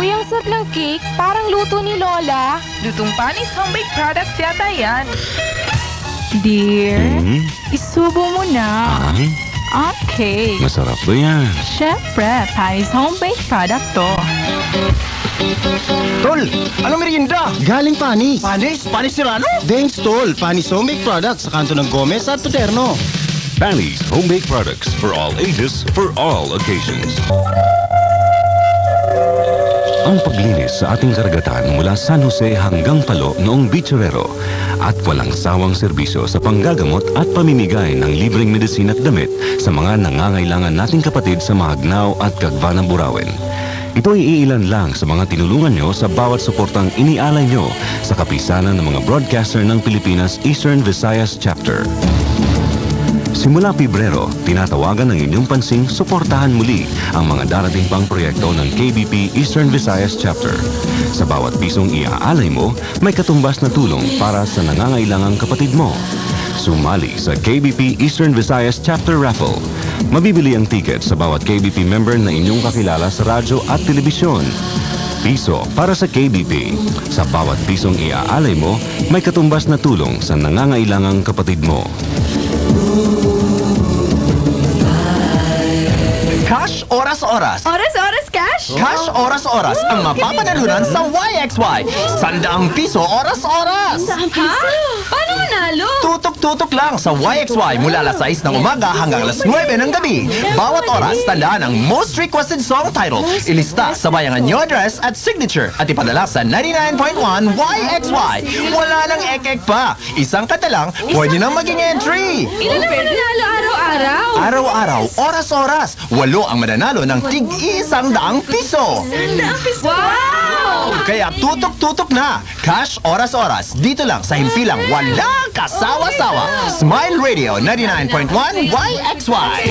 Uy, ang sarap ng cake. Parang luto ni Lola. Lutong Panis Homemade Products yata yan. Dear, isubo mo na. Okay. Masarap ba yan? Siyempre, Panis Homemade Product to. Tol, ano merienda? Galing Panis. Panis? Panis Serrano? Danes Tol, Panis Homemade Products sa kanto ng Gomez at Paterno. Panis Homemade Products for all ages, for all occasions. Ang paglinis sa ating karagatan mula San Jose hanggang Palo noong Bichorero at walang sawang serbisyo sa panggagamot at pamimigay ng libreng medisin at damit sa mga nangangailangan nating kapatid sa Mahagnao at Kagba ng Burawen. Ito ay iilan lang sa mga tinulungan nyo sa bawat suportang inialay nyo sa kapisanan ng mga broadcaster ng Pilipinas Eastern Visayas Chapter. Simula Pebrero, tinatawagan ng inyong pansing suportahan muli ang mga darating pang proyekto ng KBP Eastern Visayas Chapter. Sa bawat pisong iaalay mo, may katumbas na tulong para sa nangangailangang kapatid mo. Sumali sa KBP Eastern Visayas Chapter Raffle. Mabibili ang ticket sa bawat KBP member na inyong kakilala sa radyo at telebisyon. Piso para sa KBP. Sa bawat pisong iaalay mo, may katumbas na tulong sa nangangailangang kapatid mo. Cash Oras-Oras. Oras-oras cash? Cash Oras-Oras ang mapapanalunan sa YXY. 100 piso oras-oras. Ha? Paano manalo? Tutok-tutok lang sa YXY mula alas 6 ng umaga hanggang alas 9 ng gabi. Bawat oras, tandaan ang most requested song title. Ilista, sabayan ang new address at signature at ipadala sa 99.1 YXY. Wala nang ek-ek pa. Isang kata lang, pwede nang maging entry. Ilan ang mananalo araw-araw? Araw-araw, oras-oras, 8 ang mananalo ng tig-100 piso. 100 piso? Wow! Kaya tutok-tutok na. Cash Oras-Oras. Dito lang sa himpilang walang kasawa-sawa. Smile Radio 99.1 YXY.